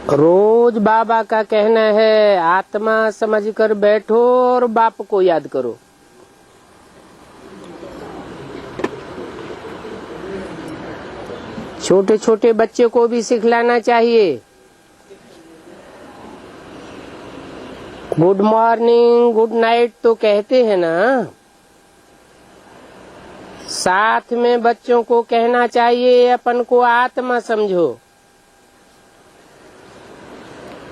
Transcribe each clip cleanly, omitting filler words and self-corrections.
रोज बाबा का कहना है आत्मा समझकर बैठो और बाप को याद करो। छोटे छोटे बच्चे को भी सिखलाना चाहिए। गुड मॉर्निंग गुड नाइट तो कहते हैं ना, साथ में बच्चों को कहना चाहिए अपन को आत्मा समझो,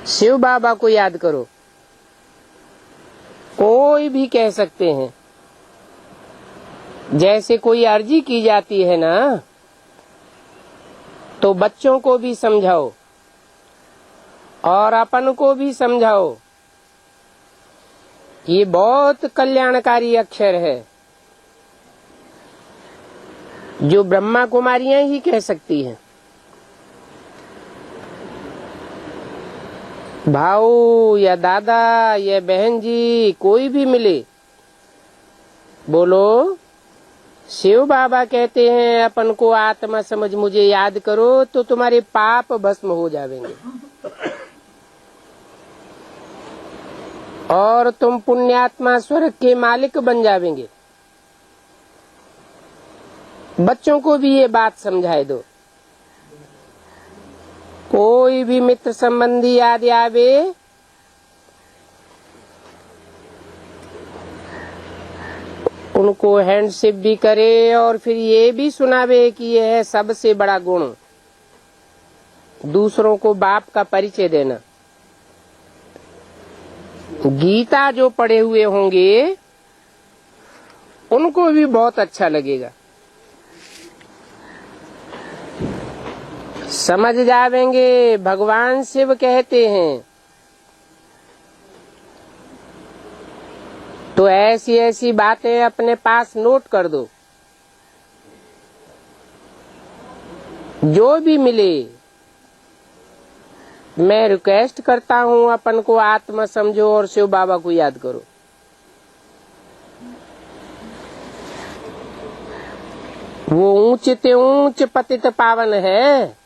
शिव बाबा को याद करो। कोई भी कह सकते हैं, जैसे कोई अर्जी की जाती है ना, तो बच्चों को भी समझाओ और अपन को भी समझाओ। ये बहुत कल्याणकारी अक्षर है जो ब्रह्मा कुमारियां ही कह सकती हैं। भाऊ या दादा या बहन जी कोई भी मिले, बोलो शिव बाबा कहते हैं अपन को आत्मा समझ मुझे याद करो तो तुम्हारे पाप भस्म हो जाएंगे और तुम पुण्यात्मा स्वर्ग के मालिक बन जाएंगे। बच्चों को भी ये बात समझाए दो। कोई भी मित्र संबंधी याद आवे, उनको हैंडशिप भी करे और फिर ये भी सुनावे कि यह है सबसे बड़ा गुण, दूसरों को बाप का परिचय देना। गीता जो पढ़े हुए होंगे उनको भी बहुत अच्छा लगेगा, समझ जावेंगे। भगवान शिव कहते हैं तो ऐसी ऐसी बातें अपने पास नोट कर दो। जो भी मिले मैं रिक्वेस्ट करता हूँ अपन को आत्मा समझो और शिव बाबा को याद करो। वो ऊंच ते ऊंच पतित पावन है।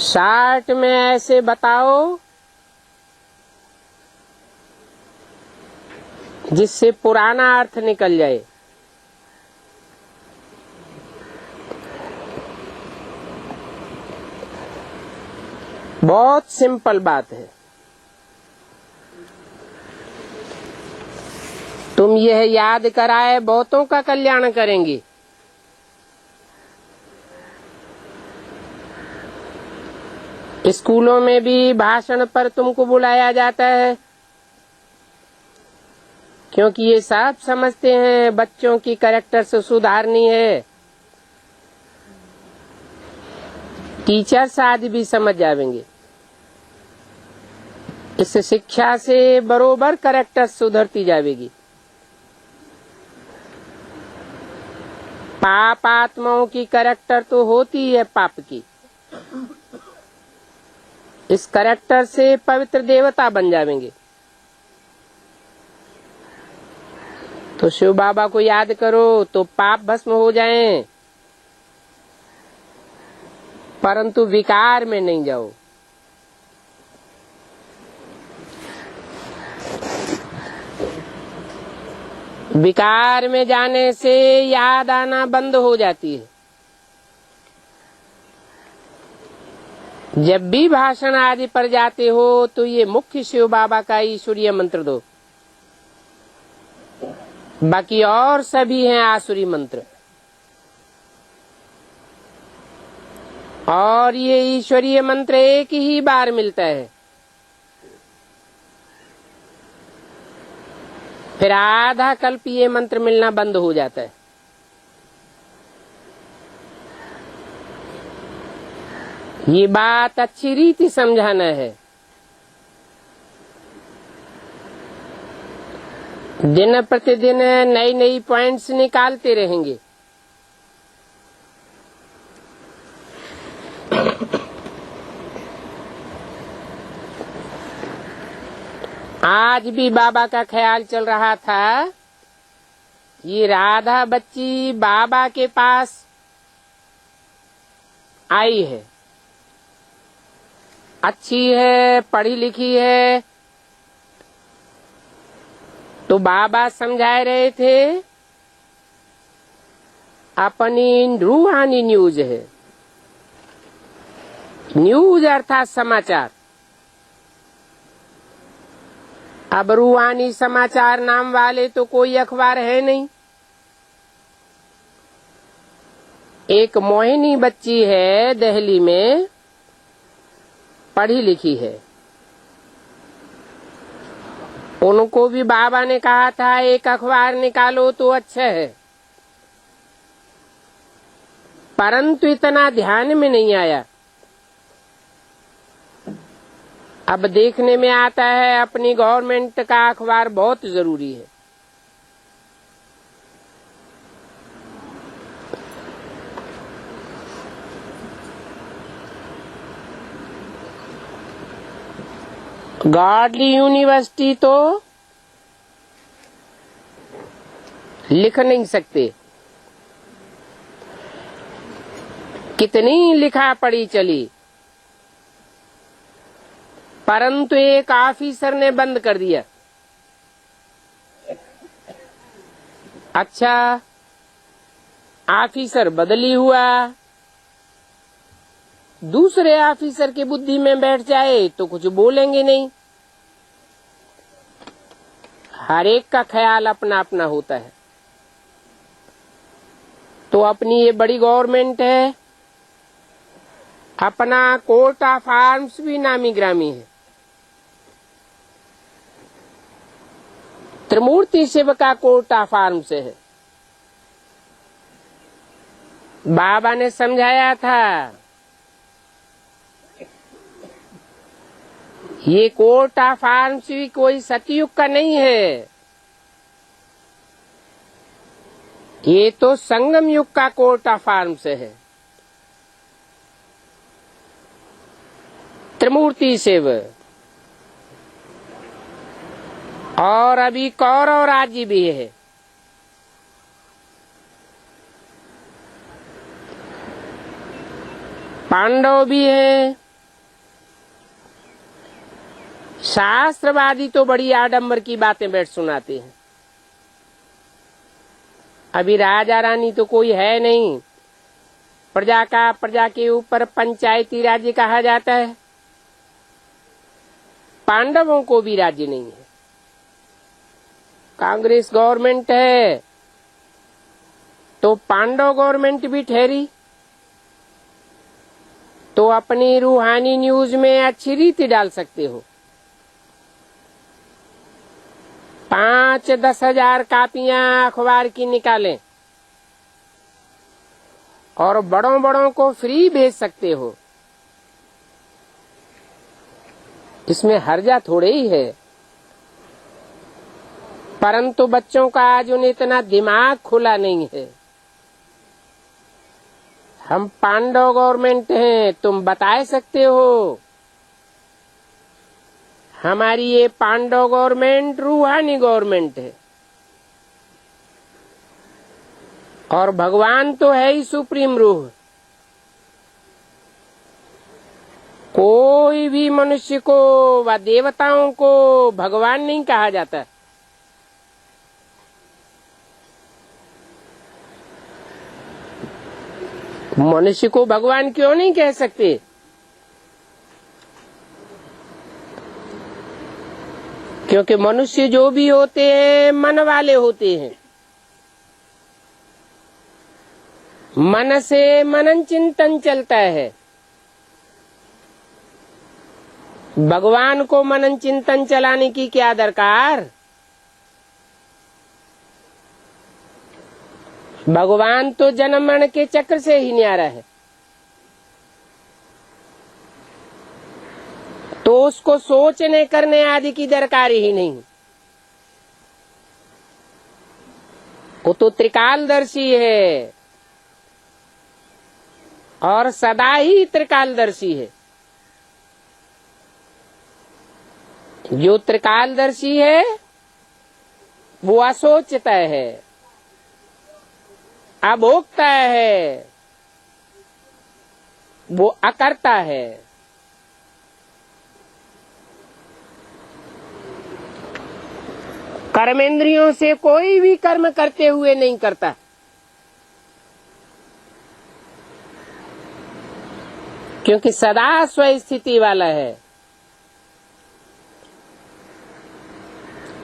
शार्ट में ऐसे बताओ जिससे पुराना अर्थ निकल जाए। बहुत सिंपल बात है। तुम यह याद कराए बहुतों का कल्याण करेंगे। स्कूलों में भी भाषण पर तुमको बुलाया जाता है क्योंकि ये सब समझते हैं बच्चों की कैरेक्टर से सुधारनी है। टीचर्स आदि भी समझ जाएंगे। इस शिक्षा से बरोबर कैरेक्टर सुधरती जाएगी। पाप आत्माओं की कैरेक्टर तो होती है पाप की, इस कैरेक्टर से पवित्र देवता बन जाएंगे। तो शिव बाबा को याद करो तो पाप भस्म हो जाएं, परंतु विकार में नहीं जाओ। विकार में जाने से याद आना बंद हो जाती है। जब भी भाषण आदि पर जाते हो तो ये मुख्य शिव बाबा का ईश्वरीय मंत्र दो, बाकी और सभी हैं आसुरी मंत्र। और ये ईश्वरीय मंत्र एक ही बार मिलता है, फिर आधा कल्प ये मंत्र मिलना बंद हो जाता है। ये बात अच्छी रीति समझाना है। दिन प्रतिदिन नई नई पॉइंट्स निकालते रहेंगे। आज भी बाबा का ख्याल चल रहा था, ये राधा बच्ची बाबा के पास आई है, अच्छी है, पढ़ी लिखी है, तो बाबा समझा रहे थे अपनी रूहानी न्यूज है। न्यूज अर्थात समाचार। अब रूहानी समाचार नाम वाले तो कोई अखबार है नहीं। एक मोहिनी बच्ची है दिल्ली में, पढ़ी लिखी है, उनको भी बाबा ने कहा था एक अखबार निकालो तो अच्छा है, परंतु इतना ध्यान में नहीं आया। अब देखने में आता है अपनी गवर्नमेंट का अखबार बहुत जरूरी है। गॉडली यूनिवर्सिटी तो लिख नहीं सकते, कितनी लिखा पढ़ी चली, परंतु एक ऑफिसर ने बंद कर दिया। अच्छा, ऑफिसर बदली हुआ, दूसरे ऑफिसर की बुद्धि में बैठ जाए तो कुछ बोलेंगे नहीं। हर एक का ख्याल अपना अपना होता है। तो अपनी ये बड़ी गवर्नमेंट है, अपना कोर्ट ऑफ आर्म्स भी नामी ग्रामी है। त्रिमूर्ति शिव का कोर्ट ऑफ आर्म्स है। बाबा ने समझाया था ये कोर्ट ऑफ आर्म्स भी कोई सतयुग का नहीं है, ये तो संगम युग का कोर्ट ऑफ आर्म्स है। त्रिमूर्ति शिव और अभी कौरव राज्य भी है। पांडव भी है। शास्त्रवादी तो बड़ी आडंबर की बातें बैठ सुनाते हैं। अभी राजा रानी तो कोई है नहीं, प्रजा के ऊपर पंचायती राज्य कहा जाता है। पांडवों को भी राज्य नहीं है, कांग्रेस गवर्नमेंट है तो पांडव गवर्नमेंट भी ठहरी। तो अपनी रूहानी न्यूज में अच्छी रीति डाल सकते हो। 5-10 हजार कापियां अखबार की निकालें और बड़ों बड़ों को फ्री भेज सकते हो, इसमें हर्जा थोड़े ही है। परंतु बच्चों का आज उन्हें इतना दिमाग खुला नहीं है। हम पांडव गवर्नमेंट हैं, तुम बता सकते हो। हमारी ये पांडव गवर्नमेंट रूहानी गवर्नमेंट है और भगवान तो है ही सुप्रीम रूह। कोई भी मनुष्य को व देवताओं को भगवान नहीं कहा जाता। मनुष्य को भगवान क्यों नहीं कह सकते? क्योंकि मनुष्य जो भी होते हैं मन वाले होते हैं। मन से मनन चिंतन चलता है। भगवान को मनन चिंतन चलाने की क्या दरकार? भगवान तो जन्म मरण के चक्र से ही न्यारा है, तो उसको सोचने करने आदि की दरकार ही नहीं। वो तो त्रिकालदर्शी है और सदा ही त्रिकालदर्शी है। जो त्रिकालदर्शी है वो असोचता है, अभोक्ता है, वो अकर्ता है। कर्मेंद्रियों से कोई भी कर्म करते हुए नहीं करता। क्योंकि सदा स्वस्थिति वाला है।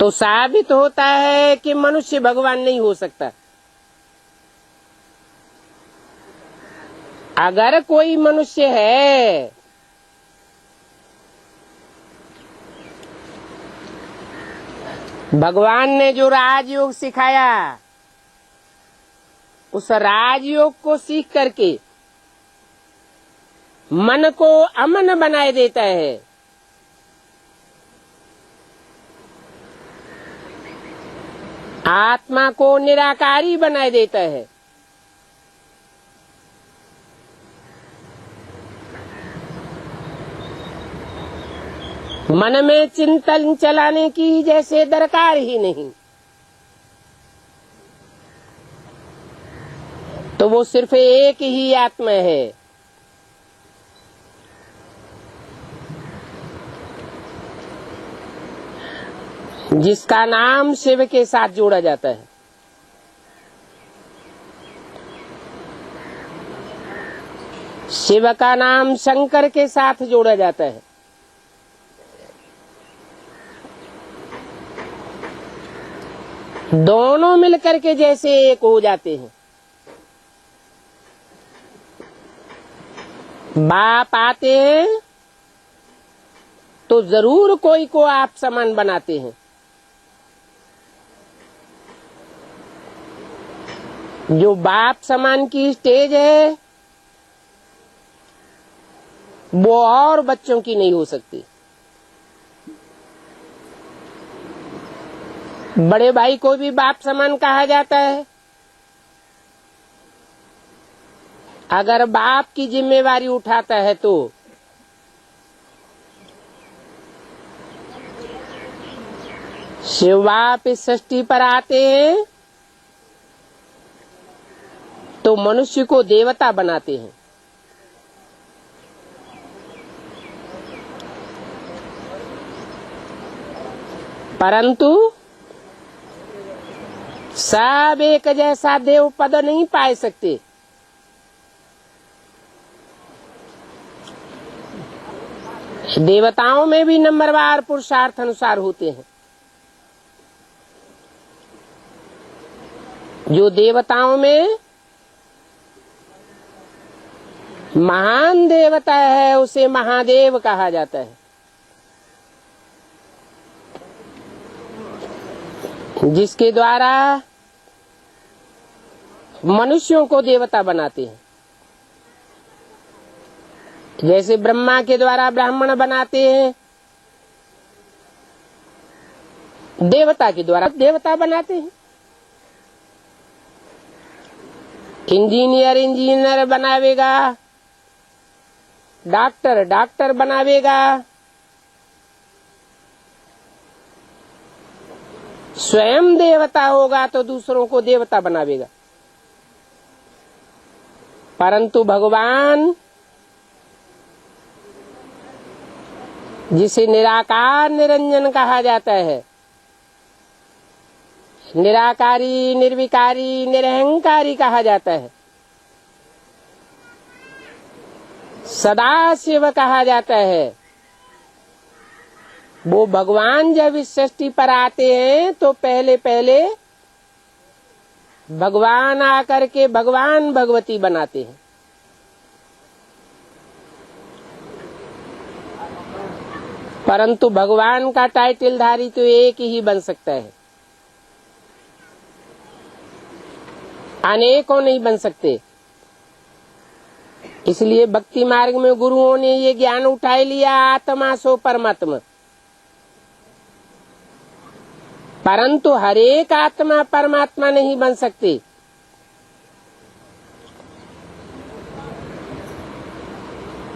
तो साबित होता है कि मनुष्य भगवान नहीं हो सकता। अगर कोई मनुष्य है भगवान ने जो राजयोग सिखाया उस राजयोग को सीख करके मन को अमन बनाए देता है, आत्मा को निराकारी बनाए देता है, मन में चिंतन चलाने की जैसे दरकार ही नहीं, तो वो सिर्फ एक ही आत्मा है। जिसका नाम शिव के साथ जोड़ा जाता है। शिव का नाम शंकर के साथ जोड़ा जाता है। दोनों मिलकर के जैसे एक हो जाते हैं। बाप आते हैं तो जरूर कोई को आप समान बनाते हैं। जो बाप समान की स्टेज है वो और बच्चों की नहीं हो सकती। बड़े भाई को भी बाप समान कहा जाता है। अगर बाप की जिम्मेवारी उठाता है तो शिव बाप इस सृष्टि पर आते हैं तो मनुष्य को देवता बनाते हैं। परंतु सब एक जैसा देव पद नहीं पाए सकते। देवताओं में भी नंबरवार पुरुषार्थ अनुसार होते हैं। जो देवताओं में महान देवता है उसे महादेव कहा जाता है। जिसके द्वारा मनुष्यों को देवता बनाते हैं। जैसे ब्रह्मा के द्वारा ब्राह्मण बनाते हैं, देवता के द्वारा देवता बनाते हैं। इंजीनियर बनावेगा, डॉक्टर बनावेगा, स्वयं देवता होगा तो दूसरों को देवता बनावेगा। परंतु भगवान जिसे निराकार निरंजन कहा जाता है, निराकारी निर्विकारी निरहंकारी कहा जाता है, सदा शिव कहा जाता है, वो भगवान जब इस सृष्टि पर आते हैं तो पहले पहले भगवान आकर के भगवान भगवती बनाते हैं। परंतु भगवान का टाइटल धारी तो एक ही बन सकता है, अनेकों नहीं बन सकते। इसलिए भक्ति मार्ग में गुरुओं ने ये ज्ञान उठा लिया, आत्मा सो परमात्मा। परंतु हर एक आत्मा परमात्मा नहीं बन सकती।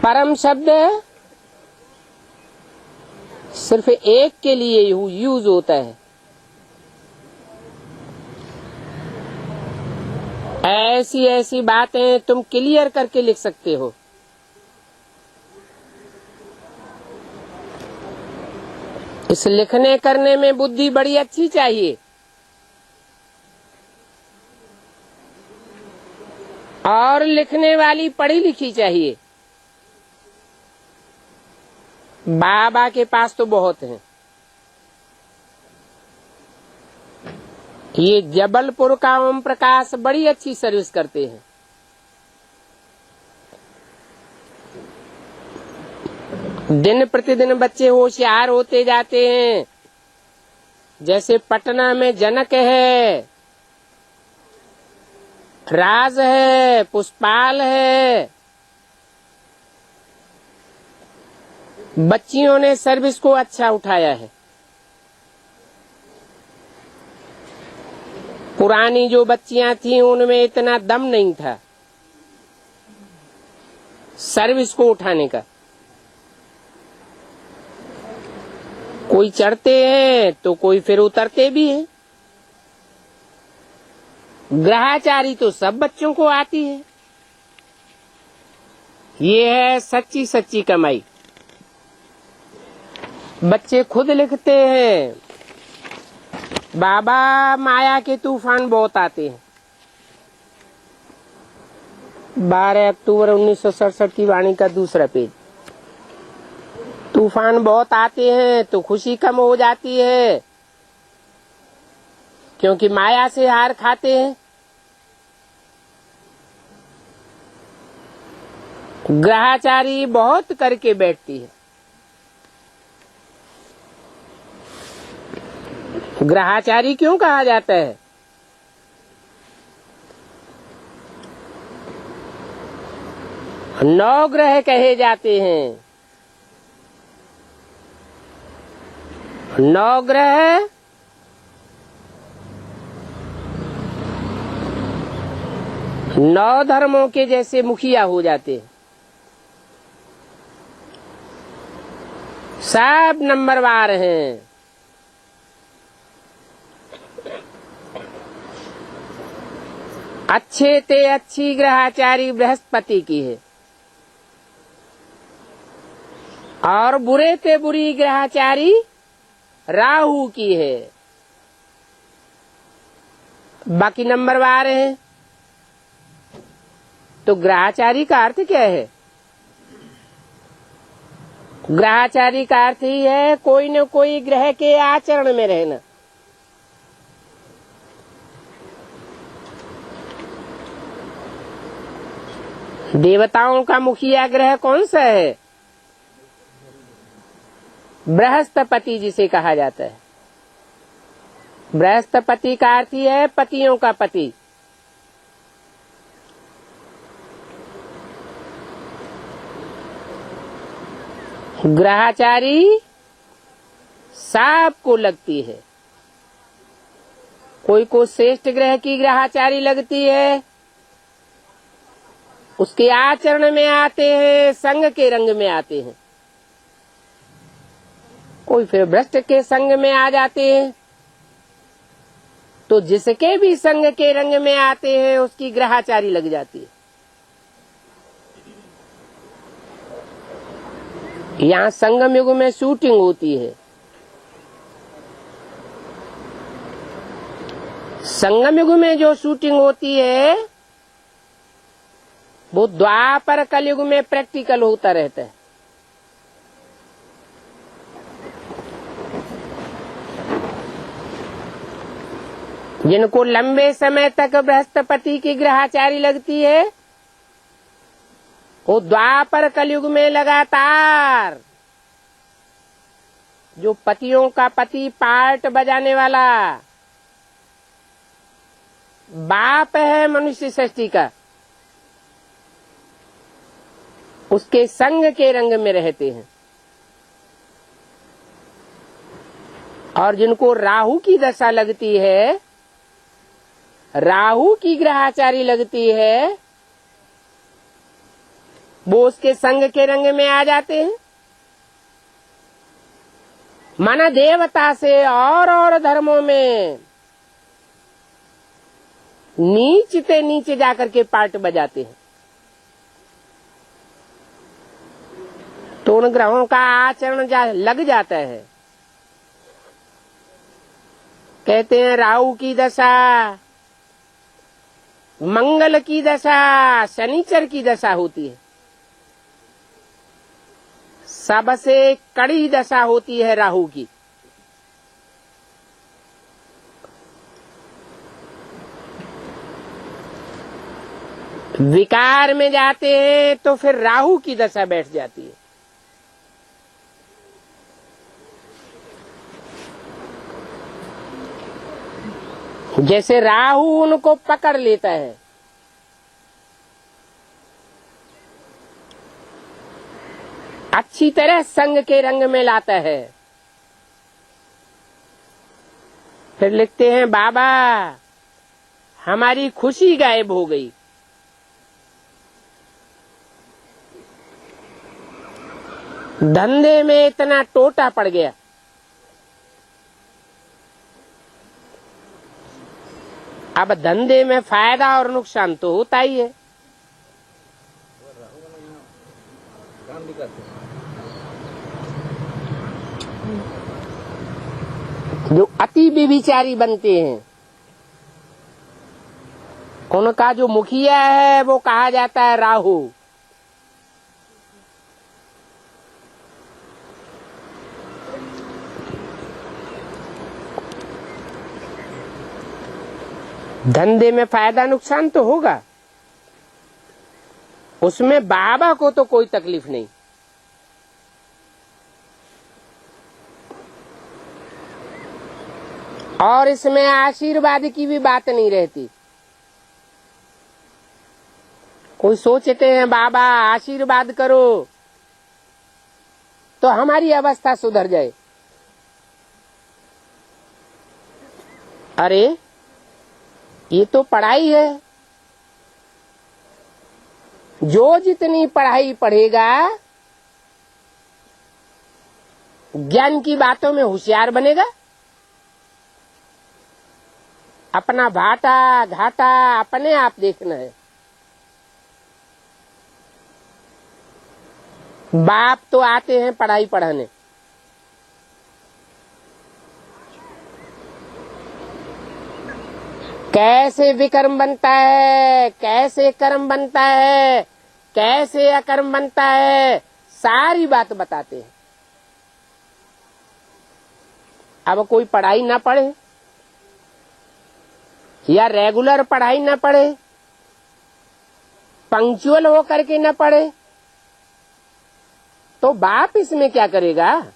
परम शब्द सिर्फ एक के लिए यूज होता है। ऐसी ऐसी बातें तुम क्लियर करके लिख सकते हो। इस लिखने करने में बुद्धि बड़ी अच्छी चाहिए और लिखने वाली पढ़ी लिखी चाहिए। बाबा के पास तो बहुत हैं। ये जबलपुर का ओम प्रकाश बड़ी अच्छी सर्विस करते हैं। दिन प्रतिदिन बच्चे होशियार होते जाते हैं। जैसे पटना में जनक है, राज है, पुष्पाल है। बच्चियों ने सर्विस को अच्छा उठाया है। पुरानी जो बच्चियां थीं उनमें इतना दम नहीं था सर्विस को उठाने का। कोई चढ़ते हैं तो कोई फिर उतरते भी हैं। ग्रहाचारी तो सब बच्चों को आती है। ये है सच्ची सच्ची कमाई। बच्चे खुद लिखते हैं, बाबा माया के तूफान बहुत आते हैं। 12 अक्टूबर 1967 की वाणी का दूसरा पेज। तूफान बहुत आते हैं तो खुशी कम हो जाती है, क्योंकि माया से हार खाते हैं। ग्रहाचारी बहुत करके बैठती है। ग्रहाचारी क्यों कहा जाता है? नौ ग्रह कहे जाते हैं। नौ ग्रह नौ धर्मों के जैसे मुखिया हो जाते हैं। सब नंबरवार हैं। अच्छे ते अच्छी ग्रहाचारी बृहस्पति की है और बुरे ते बुरी ग्रहाचारी राहु की है। बाकी नंबरवार हैं। तो ग्रहाचारी का अर्थ क्या है? ग्रहाचारी का अर्थ ही है कोई न कोई ग्रह के आचरण में रहना। देवताओं का मुखिया ग्रह कौन सा है? बृहस्पति, जिसे कहा जाता है। बृहस्पति का अर्थ ही है पतियों का पति। ग्रहाचारी सबको लगती है। कोई को श्रेष्ठ ग्रह की ग्रहाचारी लगती है, उसके आचरण में आते हैं, संग के रंग में आते हैं। कोई फिर भ्रष्ट के संग में आ जाते हैं। तो जिसके भी संग के रंग में आते हैं उसकी ग्रहाचारी लग जाती है। यहाँ संगम युग में शूटिंग होती है। संगम युग में जो शूटिंग होती है वो द्वापर कलयुग में प्रैक्टिकल होता रहता है। जिनको लंबे समय तक बृहस्पति की ग्रहाचारी लगती है वो द्वापर कलयुग में लगातार जो पतियों का पति पार्ट बजाने वाला बाप है मनुष्य सृष्टि का, उसके संग के रंग में रहते हैं। और जिनको राहु की दशा लगती है, राहु की ग्रहाचारी लगती है, वो उसके संग के रंग में आ जाते हैं। माना देवता से और धर्मों में नीचे नीचे जाकर के पार्ट बजाते हैं। तो उन ग्रहों का आचरण लग जाता है। कहते हैं राहु की दशा, मंगल की दशा, शनिचर की दशा होती है। सबसे कड़ी दशा होती है राहु की। विकार में जाते हैं तो फिर राहु की दशा बैठ जाती है। जैसे राहु उनको पकड़ लेता है, अच्छी तरह संग के रंग में लाता है। फिर लिखते हैं बाबा हमारी खुशी गायब हो गई। धंधे में इतना टोटा पड़ गया, अब धंधे में फायदा और नुकसान तो होता ही है। जो अति व्यभिचारी बनते हैं उनका जो मुखिया है वो कहा जाता है राहु। धंधे में फायदा नुकसान तो होगा, उसमें बाबा को तो कोई तकलीफ नहीं। और इसमें आशीर्वाद की भी बात नहीं रहती। कोई सोचते हैं बाबा आशीर्वाद करो तो हमारी अवस्था सुधर जाए। अरे ये तो पढ़ाई है, जो जितनी पढ़ाई पढ़ेगा ज्ञान की बातों में होशियार बनेगा। अपना भाटा घाटा अपने आप देखना है। बाप तो आते हैं पढ़ाई पढ़ाने, कैसे विकर्म बनता है, कैसे कर्म बनता है, कैसे अकर्म बनता है, सारी बात बताते हैं। अब कोई पढ़ाई ना पढ़े या रेगुलर पढ़ाई ना पढ़े, पंक्चुअल हो करके ना पढ़े, तो बाप इसमें क्या करेगा?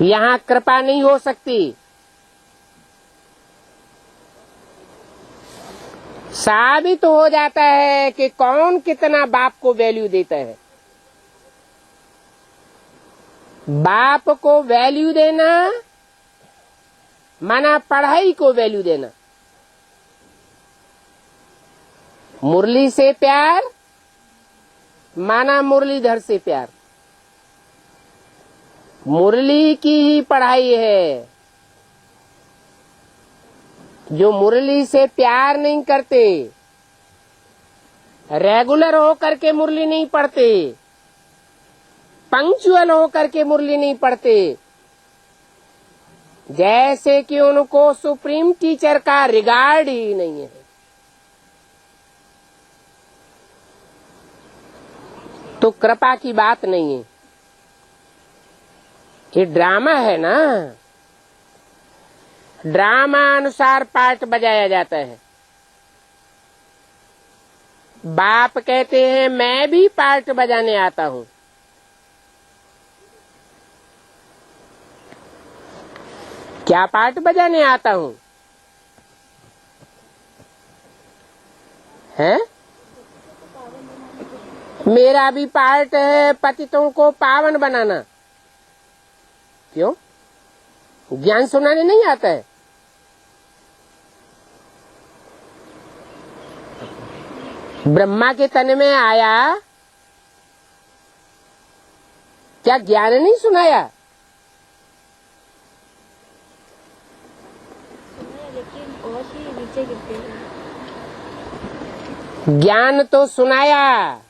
यहाँ कृपा नहीं हो सकती। साबित हो जाता है कि कौन कितना बाप को वैल्यू देता है। बाप को वैल्यू देना माना पढ़ाई को वैल्यू देना। मुरली से प्यार माना मुरलीधर से प्यार। मुरली की ही पढ़ाई है। जो मुरली से प्यार नहीं करते, रेगुलर होकर के मुरली नहीं पढ़ते, पंक्चुअल होकर के मुरली नहीं पढ़ते, जैसे कि उनको सुप्रीम टीचर का रिगार्ड ही नहीं है, तो कृपा की बात नहीं है। ये ड्रामा है ना, ड्रामा अनुसार पार्ट बजाया जाता है। बाप कहते हैं मैं भी पार्ट बजाने आता हूँ। क्या पार्ट बजाने आता हूँ? है मेरा भी पार्ट है पतितों को पावन बनाना। क्यों? ज्ञान सुनाने नहीं आता है? ब्रह्मा के तन में आया, क्या ज्ञान नहीं सुनाया? लेकिन बहुत ही नीचे गिरते हैं। ज्ञान तो सुनाया,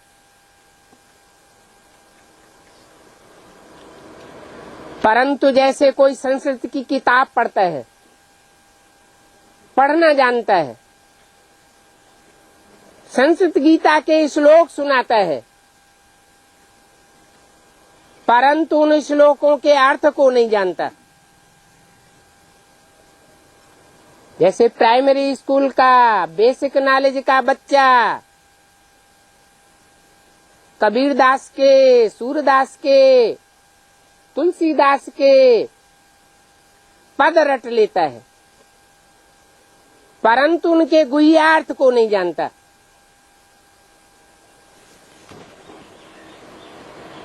परंतु जैसे कोई संस्कृत की किताब पढ़ता है, पढ़ना जानता है, संस्कृत गीता के श्लोक सुनाता है, परंतु उन श्लोकों के अर्थ को नहीं जानता। जैसे प्राइमरी स्कूल का बेसिक नॉलेज का बच्चा कबीरदास के, सूरदास के, तुलसीदास के पद रट लेता है, परंतु उनके गुह्यार्थ को नहीं जानता।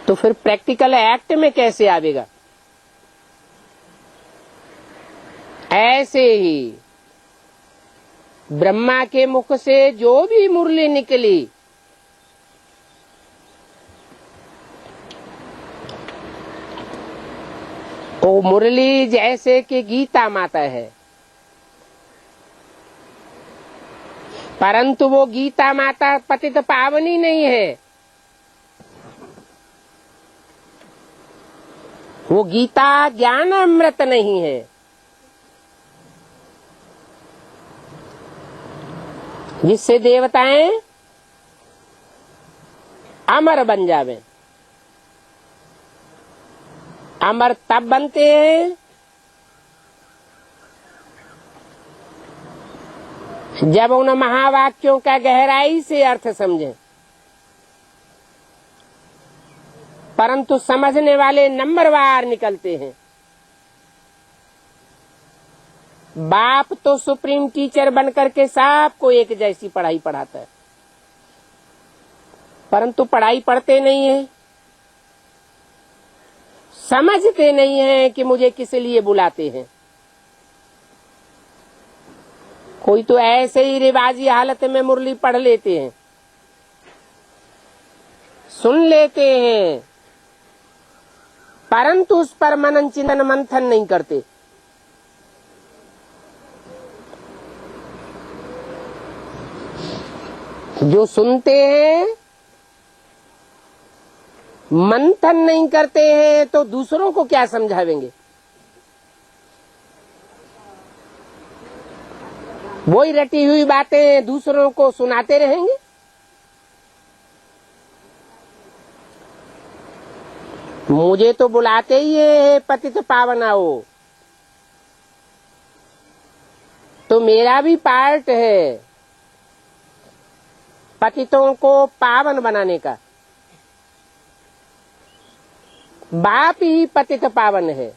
तो फिर प्रैक्टिकल एक्ट में कैसे आवेगा? ऐसे ही ब्रह्मा के मुख से जो भी मुरली निकली, वो मुरली जैसे कि गीता माता है, परंतु वो गीता माता पतित पावनी नहीं है। वो गीता ज्ञान अमृत नहीं है। जिससे देवताएं अमर बन जावे। अमर तब बनते हैं जब उन महावाक्यों का गहराई से अर्थ समझें, परंतु समझने वाले नंबरवार निकलते हैं। बाप तो सुप्रीम टीचर बनकर के सबको एक जैसी पढ़ाई पढ़ाता है, परंतु पढ़ाई पढ़ते नहीं है, समझते नहीं है कि मुझे किस लिए बुलाते हैं। कोई तो ऐसे ही रिवाजी हालत में मुरली पढ़ लेते हैं, सुन लेते हैं, परंतु उस पर मनन चिंतन मंथन नहीं करते। जो सुनते हैं, मंथन नहीं करते हैं, तो दूसरों को क्या समझावेंगे? वही रटी हुई बातें दूसरों को सुनाते रहेंगे। मुझे तो बुलाते ही है पतित पावन आओ, तो मेरा भी पार्ट है पतितों को पावन बनाने का। बाप ही पतित पावन है।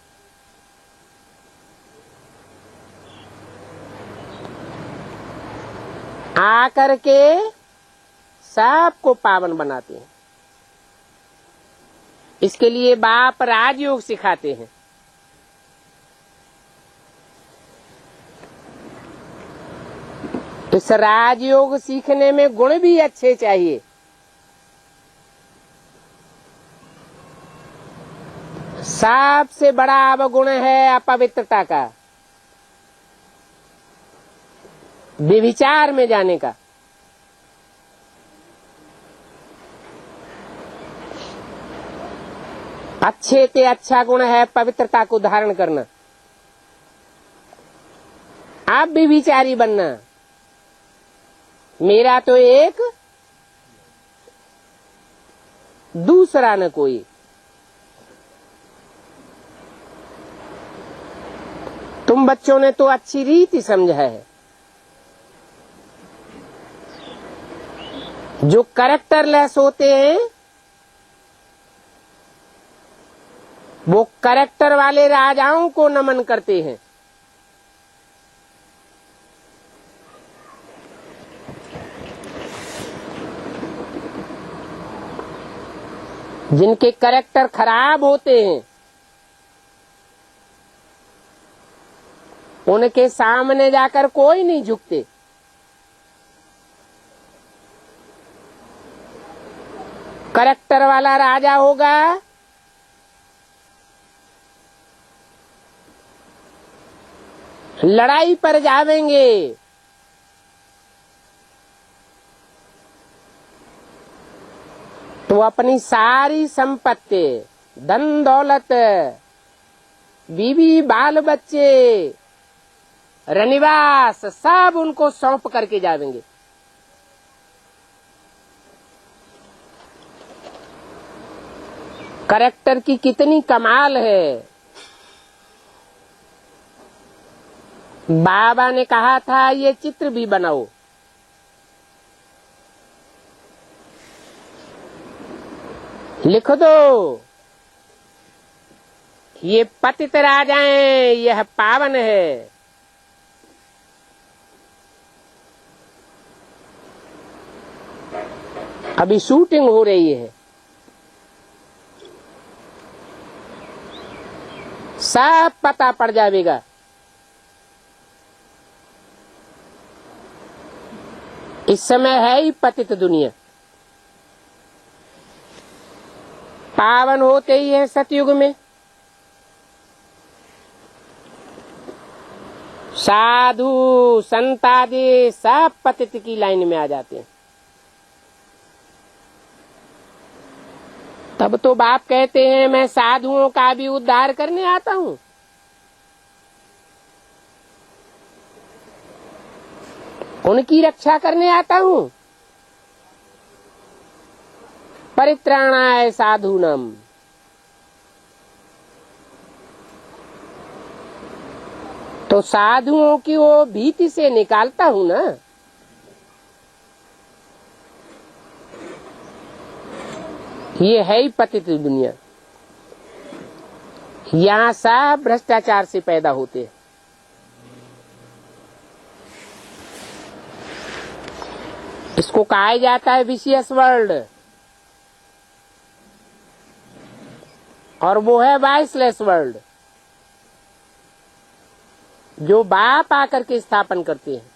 आकर के सबको पावन बनाते हैं। इसके लिए बाप राजयोग सिखाते हैं। इस राजयोग सीखने में गुण भी अच्छे चाहिए। सबसे बड़ा अवगुण है अपवित्रता का, व्यभिचार में जाने का। अच्छे से अच्छा गुण है पवित्रता को धारण करना। आप भी विचारी बनना। मेरा तो एक, दूसरा न कोई। तुम बच्चों ने तो अच्छी रीति समझा है। जो कैरेक्टरलेस होते हैं वो कैरेक्टर वाले राजाओं को नमन करते हैं। जिनके कैरेक्टर खराब होते हैं उनके सामने जाकर कोई नहीं झुकते। कैरेक्टर वाला राजा होगा लड़ाई पर जावेंगे, तो अपनी सारी संपत्ति, धन दौलत, बीवी बाल बच्चे रनिवास सब उनको सौंप करके जाएंगे। कैरेक्टर की कितनी कमाल है। बाबा ने कहा था ये चित्र भी बनाओ। लिख दो ये पतित राजाएं, यह पावन है। अभी शूटिंग हो रही है, सब पता पड़ जाएगा। इस समय है ही पतित दुनिया, पावन होते ही है सतयुग में। साधु संत आदि सब पतित की लाइन में आ जाते हैं। तब तो बाप कहते हैं मैं साधुओं का भी उद्धार करने आता हूँ। उनकी रक्षा करने आता हूँ। परित्राणाय साधूनाम। तो साधुओं की वो भीति से निकालता हूँ ना। ये है ही पतित दुनिया। यहाँ सब भ्रष्टाचार से पैदा होते हैं। इसको कहा जाता है विशियस वर्ल्ड, और वो है वाइसलेस वर्ल्ड जो बाप आकर के स्थापन करते हैं।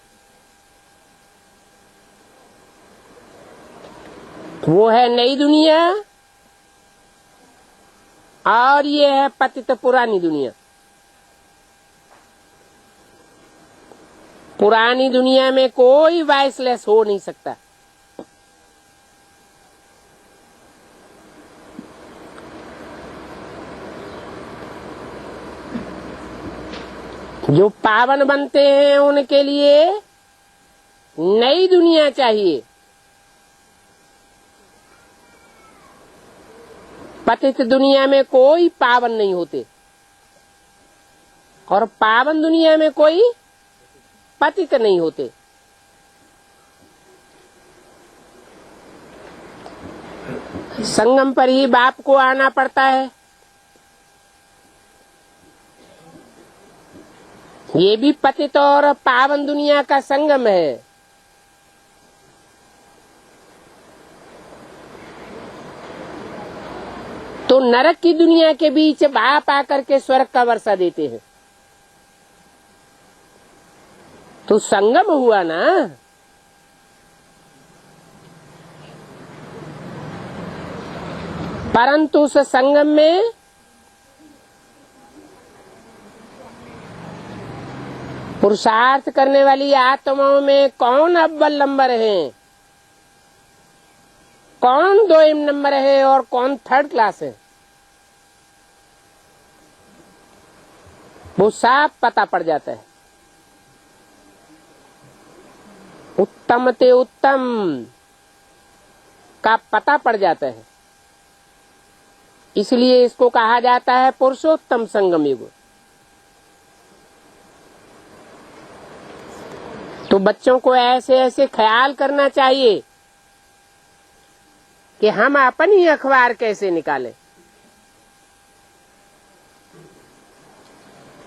वो है नई दुनिया और ये है पतित पुरानी दुनिया। पुरानी दुनिया में कोई वाइसलेस हो नहीं सकता। जो पावन बनते हैं उनके लिए नई दुनिया चाहिए। पतित दुनिया में कोई पावन नहीं होते और पावन दुनिया में कोई पतित नहीं होते। संगम पर ही बाप को आना पड़ता है। ये भी पतित और पावन दुनिया का संगम है। तो नरक की दुनिया के बीच बाप आकर के स्वर्ग का वर्षा देते हैं। तो संगम हुआ ना। परंतु उस संगम में पुरुषार्थ करने वाली आत्माओं में कौन अव्वल नंबर है, कौन 2 नंबर है और कौन 3rd क्लास है, वो साफ पता पड़ जाता है। उत्तम ते उत्तम का पता पड़ जाता है। इसलिए इसको कहा जाता है पुरुषोत्तम संगम युग। तो बच्चों को ऐसे ऐसे ख्याल करना चाहिए कि हम अपनी अखबार कैसे निकालें।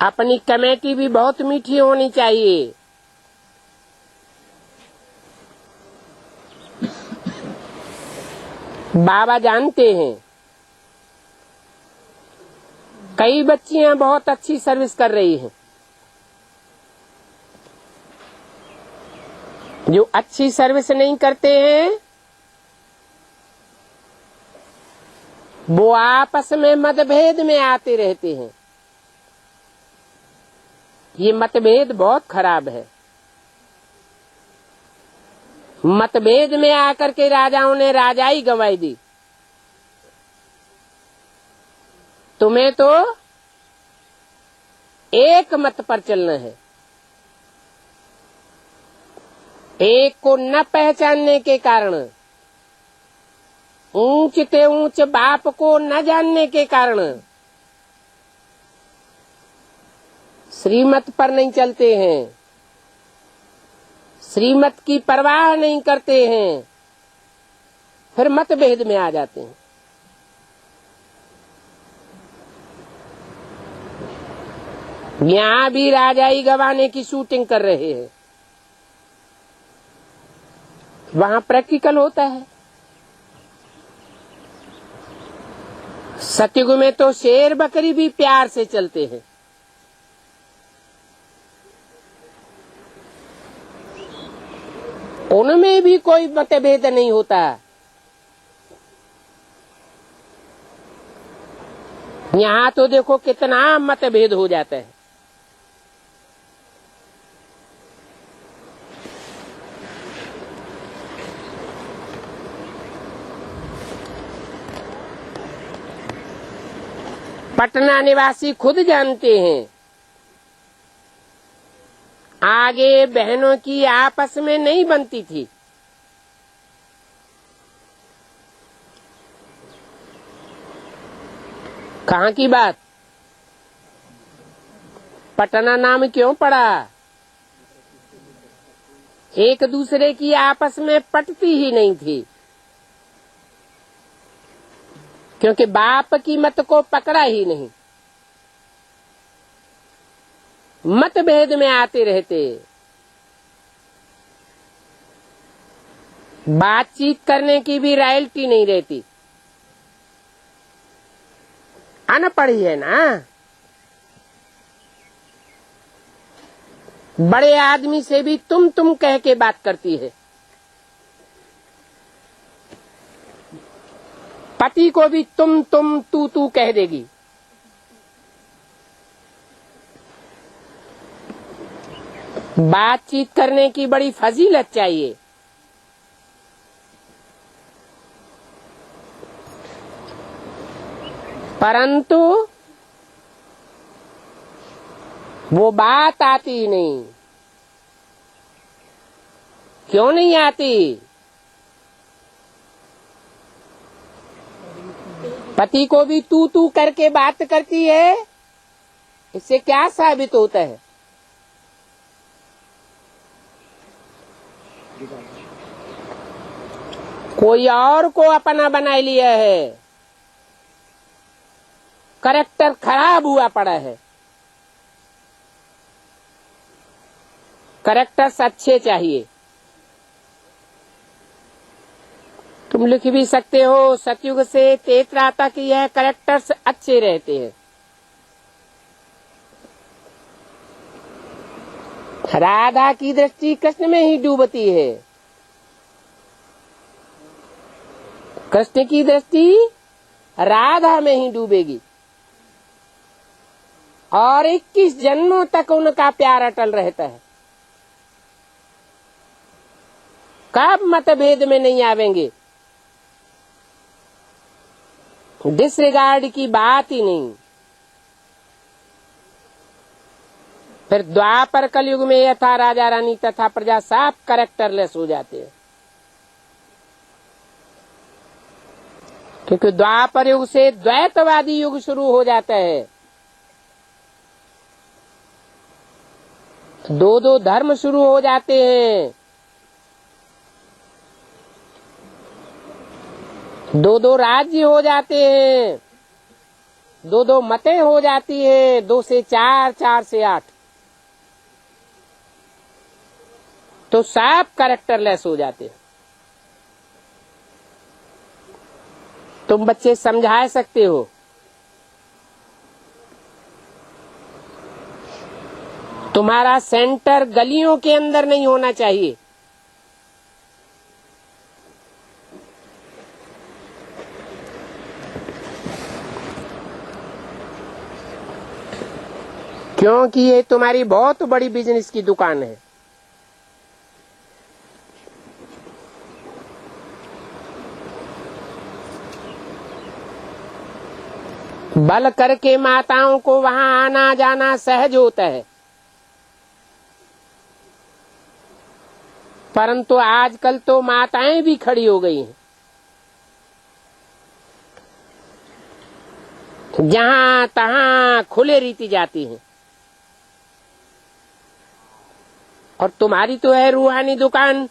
अपनी कमेटी भी बहुत मीठी होनी चाहिए। बाबा जानते हैं कई बच्चियां बहुत अच्छी सर्विस कर रही हैं। जो अच्छी सर्विस नहीं करते हैं वो आपस में मतभेद में आते रहते हैं। ये मतभेद बहुत खराब है। मतभेद में आकर के राजाओं ने राजाई गंवाई दी। तुम्हें तो एक मत पर चलना है। एक को न पहचानने के कारण, ऊंच ते ऊंच बाप को न जानने के कारण श्रीमत पर नहीं चलते हैं, श्रीमत की परवाह नहीं करते हैं, फिर मतभेद में आ जाते हैं। यहाँ भी राजाई गवाने की शूटिंग कर रहे हैं, वहां प्रैक्टिकल होता है। सतयुग में तो शेर बकरी भी प्यार से चलते हैं। उनमें भी कोई मतभेद नहीं होता। यहाँ तो देखो कितना मतभेद हो जाता है। पटना निवासी खुद जानते हैं, आगे बहनों की आपस में नहीं बनती थी। कहाँ की बात? पटना नाम क्यों पड़ा? एक दूसरे की आपस में पटती ही नहीं थी, क्योंकि बाप की मत को पकड़ा ही नहीं। मतभेद में आते रहते, बातचीत करने की भी रॉयल्टी नहीं रहती। अनपढ़ ही है ना, बड़े आदमी से भी तुम कह के बात करती है। पति को भी तुम तू कह देगी। बातचीत करने की बड़ी फजीलत चाहिए। परंतु वो बात आती ही नहीं। क्यों नहीं आती? पति को भी तू करके बात करती है, इससे क्या साबित होता है? कोई और को अपना बना लिया है, कैरेक्टर खराब हुआ पड़ा है। कैरेक्टर्स अच्छे चाहिए। तुम लिख भी सकते हो, सतयुग से तेतरा तक यह कैरेक्टर्स अच्छे रहते हैं। राधा की दृष्टि कृष्ण में ही डूबती है, कृष्ण की दृष्टि राधा में ही डूबेगी, और 21 जन्मों तक उनका प्यार अटल रहता है। कब मतभेद में नहीं आवेंगे? डिसरिगार्ड की बात ही नहीं। फिर द्वापर कलयुग में यथा राजा रानी तथा प्रजा साफ कैरेक्टरलेस हो जाते हैं, क्योंकि द्वापर युग से द्वैतवादी युग शुरू हो जाता है। दो धर्म शुरू हो जाते हैं, दो राज्य हो जाते हैं, दो मतें हो जाती हैं, 2 से 4, 4 से 8, तो साफ कैरेक्टरलेस हो जाते हैं। तुम बच्चे समझा सकते हो, तुम्हारा सेंटर गलियों के अंदर नहीं होना चाहिए। क्योंकि ये तुम्हारी बहुत बड़ी बिजनेस की दुकान है। बल करके माताओं को वहां आना जाना सहज होता है, परंतु आजकल तो माताएं भी खड़ी हो गई हैं। जहां तहां खुले रीति जाती हैं। और तुम्हारी तो है रूहानी दुकान,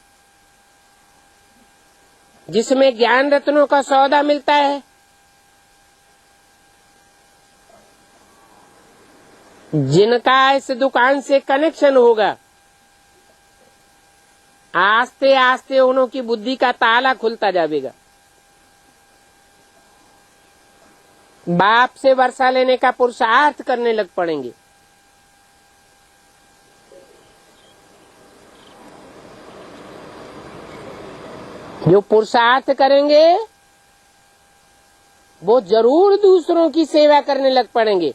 जिसमें ज्ञान रत्नों का सौदा मिलता है। जिनका इस दुकान से कनेक्शन होगा, आस्ते आस्ते उन्हों की बुद्धि का ताला खुलता जाएगा। बाप से वर्षा लेने का पुरुषार्थ करने लग पड़ेंगे। जो पुरुषार्थ करेंगे वो जरूर दूसरों की सेवा करने लग पड़ेंगे।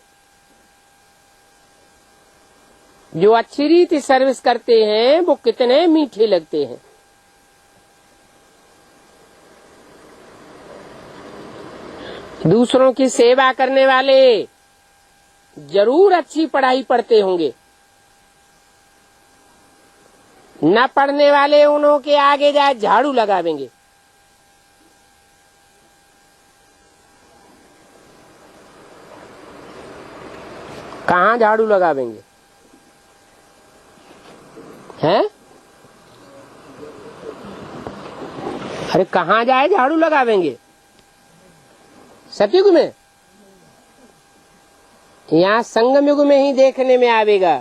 जो अच्छी रीति सर्विस करते हैं वो कितने मीठे लगते हैं। दूसरों की सेवा करने वाले जरूर अच्छी पढ़ाई पढ़ते होंगे। न पढ़ने वाले उन्हों के आगे जाए झाड़ू लगावेंगे। कहाँ झाड़ू लगावेंगे हैं? अरे कहाँ जाए झाड़ू लगावेंगे? सतयुग में? यहाँ संगम युग में ही देखने में आवेगा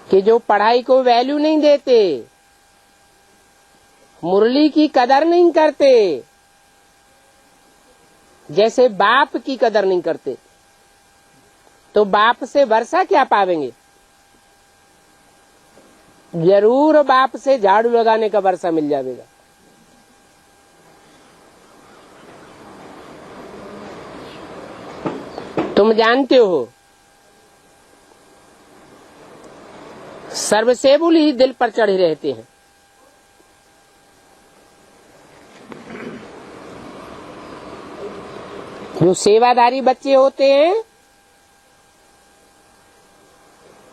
कि जो पढ़ाई को वैल्यू नहीं देते, मुरली की कदर नहीं करते, जैसे बाप की कदर नहीं करते, तो बाप से वर्षा क्या पावेंगे? जरूर बाप से झाड़ू लगाने का वर्षा मिल जाएगा। तुम जानते हो सर्वसेवुल ही दिल पर चढ़े रहते हैं। जो सेवादारी बच्चे होते हैं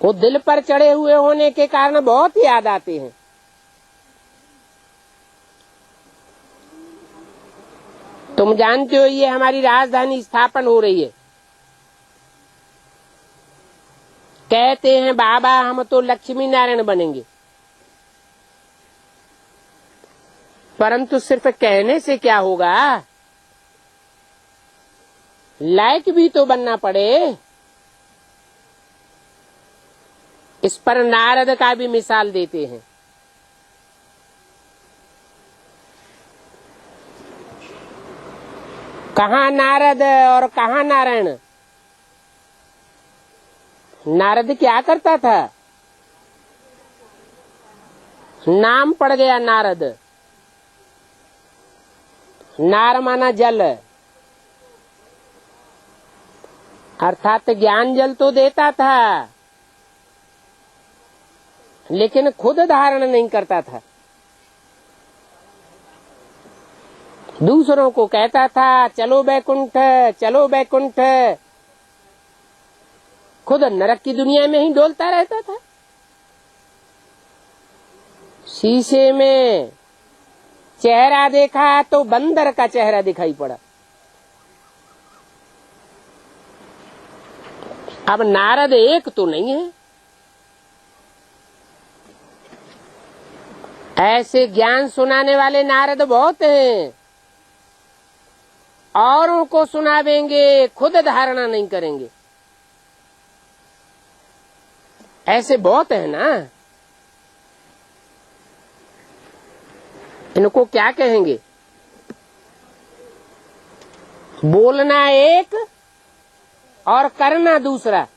वो दिल पर चढ़े हुए होने के कारण बहुत याद आते हैं। तुम जानते हो ये हमारी राजधानी स्थापन हो रही है। कहते हैं बाबा हम तो लक्ष्मी नारायण बनेंगे, परंतु सिर्फ कहने से क्या होगा? लायक भी तो बनना पड़े। इस पर नारद का भी मिसाल देते हैं। कहाँ नारद और कहाँ नारायण? नारद क्या करता था? नाम पड़ गया नारद। नार माना जल, अर्थात ज्ञान जल तो देता था लेकिन खुद धारण नहीं करता था। दूसरों को कहता था चलो बैकुंठ, चलो बैकुंठ, खुद नरक की दुनिया में ही डोलता रहता था। शीशे में चेहरा देखा तो बंदर का चेहरा दिखाई पड़ा। अब नारद एक तो नहीं है। ऐसे ज्ञान सुनाने वाले नारद बहुत हैं। औरों को सुनावेंगे, खुद धारणा नहीं करेंगे। ऐसे बहुत है ना। इनको क्या कहेंगे? बोलना एक और करना दूसरा।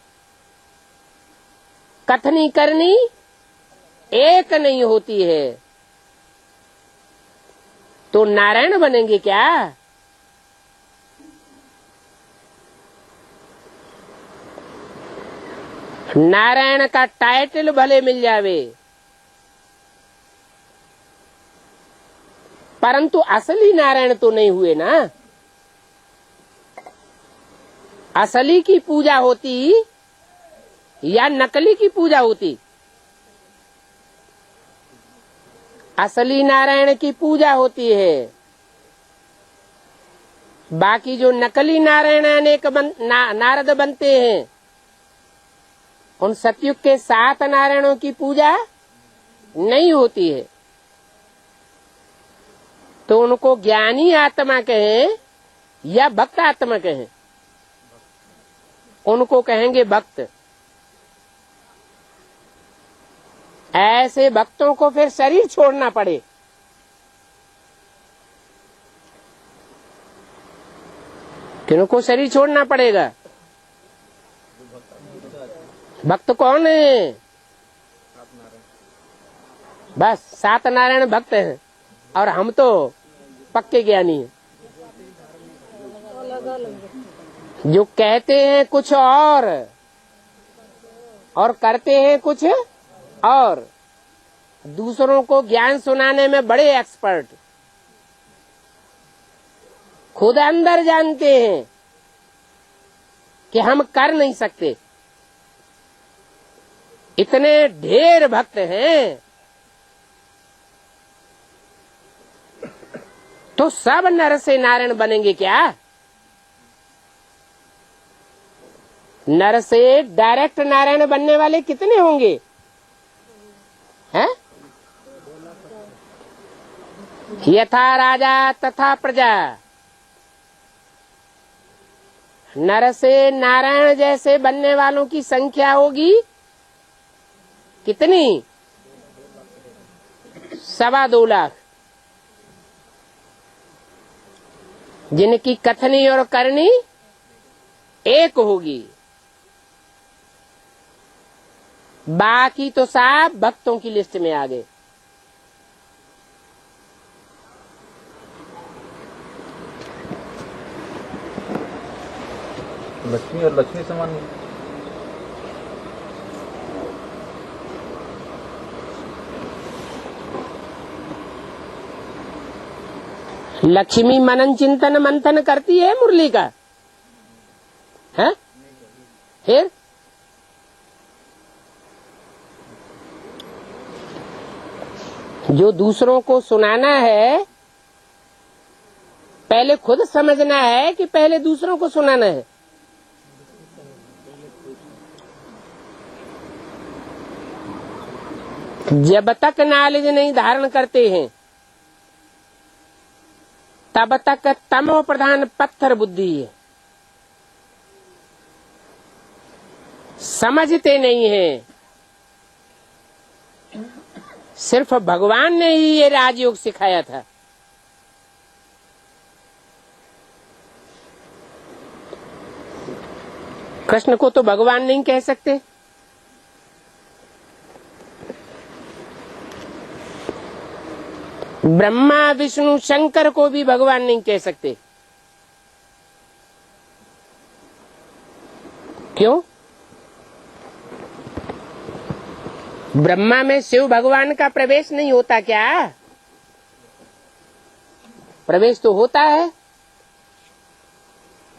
कथनी करनी एक नहीं होती है। तो नारायण बनेंगे क्या? नारायण का टाइटल भले मिल जावे, परंतु असली नारायण तो नहीं हुए ना। असली की पूजा होती या नकली की पूजा होती? असली नारायण की पूजा होती है। बाकी जो नकली नारायण अनेक नारद बनते हैं, उन सतयुग के 7 नारायणों की पूजा नहीं होती है। तो उनको ज्ञानी आत्मा कहें या भक्त आत्मा कहें? उनको कहेंगे भक्त। ऐसे भक्तों को फिर शरीर छोड़ना पड़े। किनको शरीर छोड़ना पड़ेगा? भक्त कौन है? बस 7 नारायण भक्त हैं और हम तो पक्के ज्ञानी हैं। जो कहते हैं कुछ और करते हैं कुछ और, दूसरों को ज्ञान सुनाने में बड़े एक्सपर्ट, खुद अंदर जानते हैं कि हम कर नहीं सकते। इतने ढेर भक्त हैं तो सब नर से नारायण बनेंगे क्या? नर से डायरेक्ट नारायण बनने वाले कितने होंगे? हैं? यथा राजा तथा प्रजा। नर से नारायण जैसे बनने वालों की संख्या होगी कितनी? 2.25 लाख। जिनकी कथनी और करनी एक होगी। बाकी तो सब भक्तों की लिस्ट में आ गए। लक्ष्मी और लक्ष्मी समान लक्ष्मी मनन चिंतन मंथन करती है मुरली का, है? फिर जो दूसरों को सुनाना है, पहले खुद समझना है कि पहले दूसरों को सुनाना है। जब तक नॉलेज नहीं धारण करते हैं तब तक तमो प्रधान पत्थर बुद्धि है, समझते नहीं है। सिर्फ भगवान ने ही ये राजयोग सिखाया था। कृष्ण को तो भगवान नहीं कह सकते, ब्रह्मा विष्णु शंकर को भी भगवान नहीं कह सकते। क्यों? ब्रह्मा में शिव भगवान का प्रवेश नहीं होता क्या? प्रवेश तो होता है,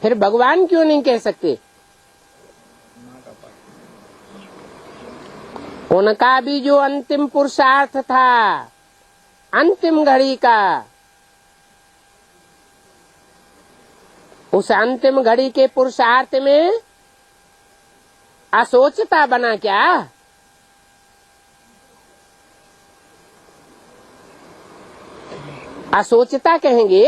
फिर भगवान क्यों नहीं कह सकते? उनका भी जो अंतिम पुरुषार्थ था, अंतिम घड़ी का, उस अंतिम घड़ी के पुरुषार्थ में असोचता बना क्या? असोचता कहेंगे?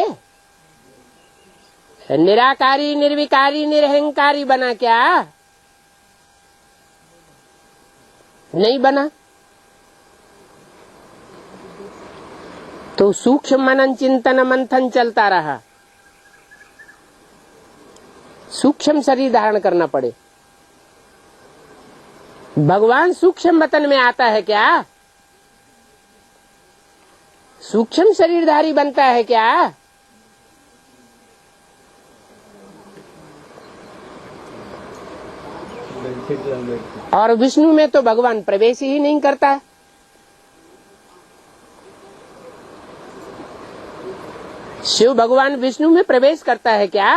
निराकारी निर्विकारी निरहंकारी बना क्या? नहीं बना। तो सूक्ष्म मनन चिंतन मंथन चलता रहा। सूक्ष्म शरीर धारण करना पड़े। भगवान सूक्ष्म वतन में आता है क्या? सूक्ष्म शरीरधारी बनता है क्या? और विष्णु में तो भगवान प्रवेश ही नहीं करता। शिव भगवान विष्णु में प्रवेश करता है क्या?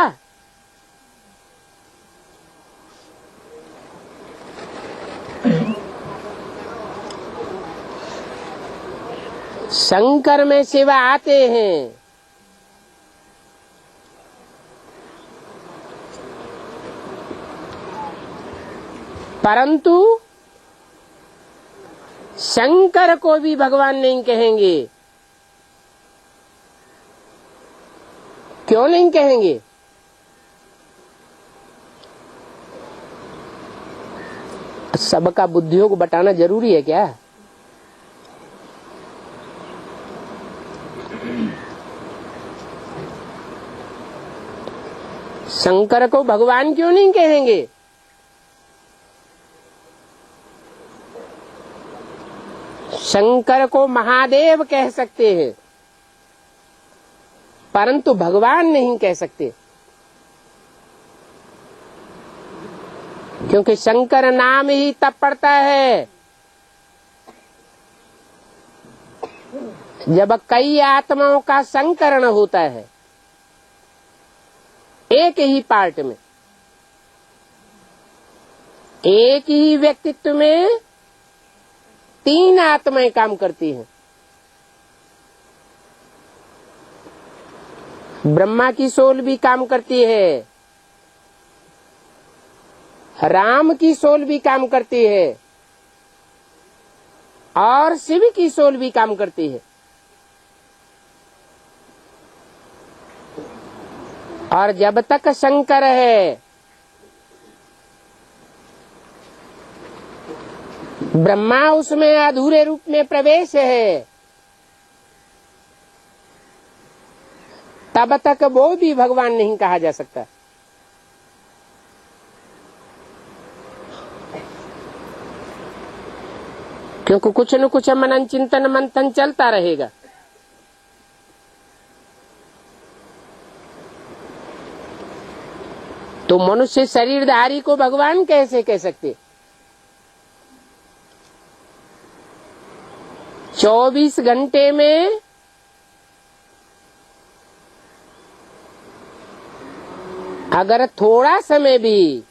शंकर में शिव आते हैं, परंतु शंकर को भी भगवान नहीं कहेंगे। क्यों नहीं कहेंगे? सबका बुद्धियों को बताना जरूरी है क्या? शंकर को भगवान क्यों नहीं कहेंगे? शंकर को महादेव कह सकते हैं, परंतु भगवान नहीं कह सकते, क्योंकि शंकर नाम ही तब पड़ता है जब कई आत्माओं का संकरण होता है एक ही पार्ट में, एक ही व्यक्तित्व में 3 आत्माएं काम करती हैं। ब्रह्मा की सोल भी काम करती है, राम की सोल भी काम करती है और शिव की सोल भी काम करती है। और जब तक शंकर है, ब्रह्मा उसमें अधूरे रूप में प्रवेश है, तब तक वो भी भगवान नहीं कहा जा सकता। क्योंकि कुछ न कुछ मनन चिंतन मंथन चलता रहेगा। तो मनुष्य शरीरधारी को भगवान कैसे कह सकते? 24 घंटे में अगर थोड़ा समय भी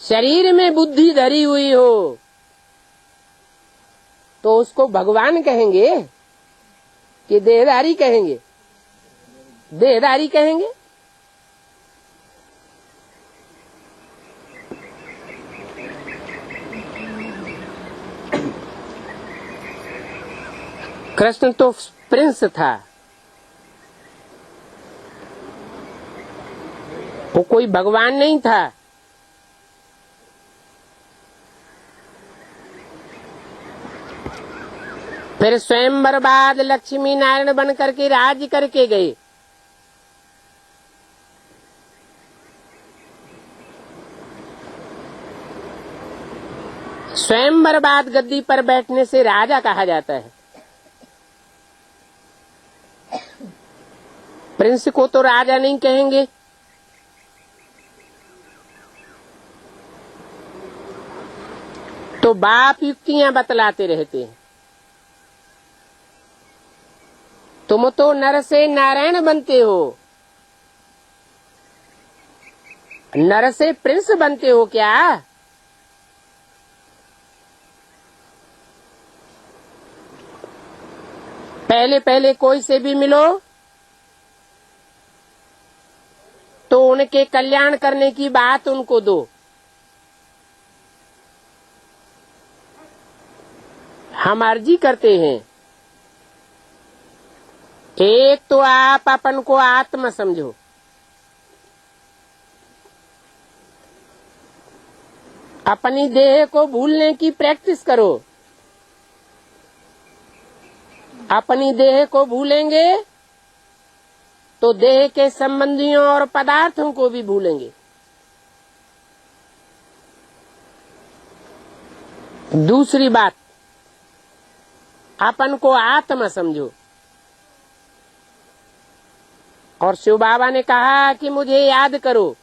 शरीर में बुद्धि धरी हुई हो तो उसको भगवान कहेंगे कि देहधारी कहेंगे? देहधारी कहेंगे। कृष्ण तो प्रिंस था, वो कोई भगवान नहीं था। फिर स्वयंवर बाद लक्ष्मी नारायण बन करके राज करके गए। स्वयंवर बाद गद्दी पर बैठने से राजा कहा जाता है। प्रिंस को तो राजा नहीं कहेंगे। तो बाप युक्तियां बतलाते रहते हैं, तुम तो नर से नारायण बनते हो, नर से प्रिंस बनते हो क्या? पहले पहले कोई से भी मिलो तो उनके कल्याण करने की बात उनको दो। हम अर्जी करते हैं, एक तो आप अपन को आत्मा समझो, अपनी देह को भूलने की प्रैक्टिस करो। अपनी देह को भूलेंगे तो देह के संबंधियों और पदार्थों को भी भूलेंगे। दूसरी बात, अपन को आत्मा समझो। और शिव बाबा ने कहा कि मुझे याद करो।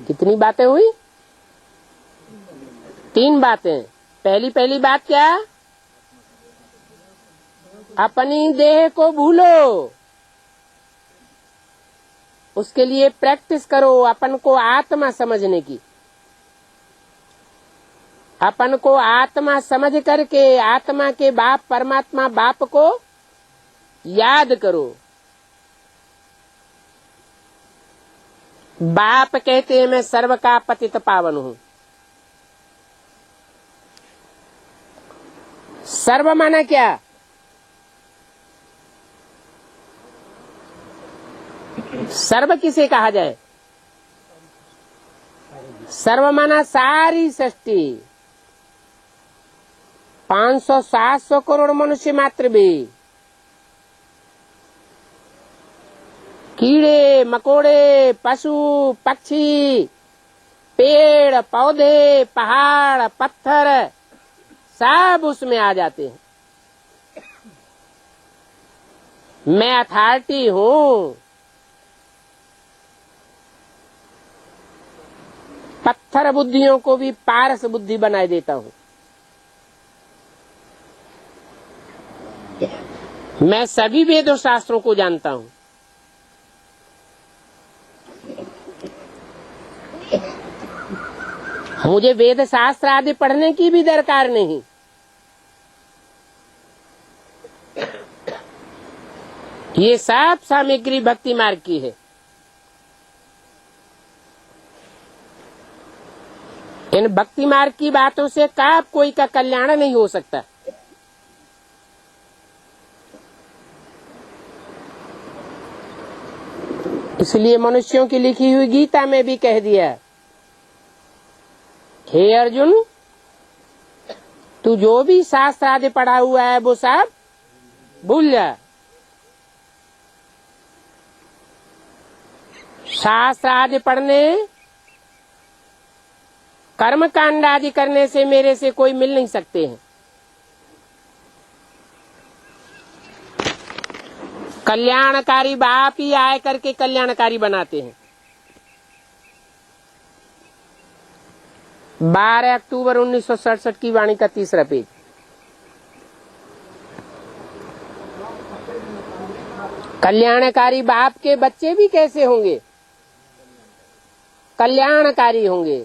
कितनी बातें हुई? 3 बातें। पहली बात क्या? अपनी देह को भूलो, उसके लिए प्रैक्टिस करो अपन को आत्मा समझने की। अपन को आत्मा समझ करके आत्मा के बाप परमात्मा बाप को याद करो। बाप कहते हैं मैं सर्व का पतित पावन हूं। सर्व माना क्या? सर्व किसे कहा जाए? सर्व माना सारी सृष्टि। 500-700 करोड़ मनुष्य मात्र भी, कीड़े मकोड़े, पशु पक्षी, पेड़ पौधे, पहाड़ पत्थर, सब उसमें आ जाते हैं। मैं अथॉरिटी हूं। पत्थर बुद्धियों को भी पारस बुद्धि बनाए देता हूं। मैं सभी वेदों शास्त्रों को जानता हूं। मुझे वेद शास्त्र आदि पढ़ने की भी दरकार नहीं। ये सब सामग्री भक्ति मार्ग की है। इन भक्ति मार्ग की बातों से कब कोई का कल्याण नहीं हो सकता। इसलिए मनुष्यों की लिखी हुई गीता में भी कह दिया, हे अर्जुन, तू जो भी शास्त्र आदि पढ़ा हुआ है वो सब भूल जा। शास्त्र आदि पढ़ने, कर्म कांड आदि करने से मेरे से कोई मिल नहीं सकते हैं। कल्याणकारी बाप ही आए करके कल्याणकारी बनाते हैं। 12 अक्टूबर 1967 की वाणी का 3रा पेज। कल्याणकारी बाप के बच्चे भी कैसे होंगे? कल्याणकारी होंगे।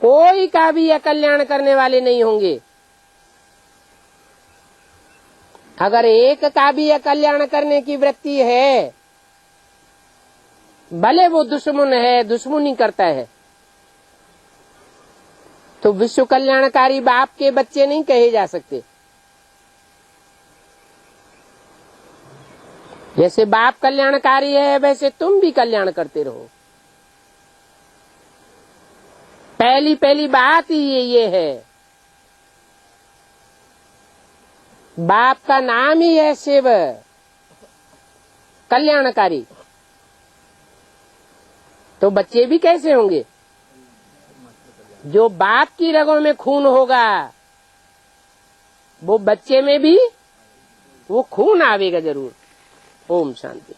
कोई का भी अकल्याण करने वाले नहीं होंगे। अगर एक का भी अकल्याण करने की वृत्ति है, भले वो दुश्मन है, दुश्मनी करता है, तो विश्व कल्याणकारी बाप के बच्चे नहीं कहे जा सकते। जैसे बाप कल्याणकारी है वैसे तुम भी कल्याण करते रहो। पहली बात ही ये है, बाप का नाम ही है शिव कल्याणकारी। तो बच्चे भी कैसे होंगे? जो बाप की रगों में खून होगा वो बच्चे में भी वो खून आवेगा जरूर। ओम शांति।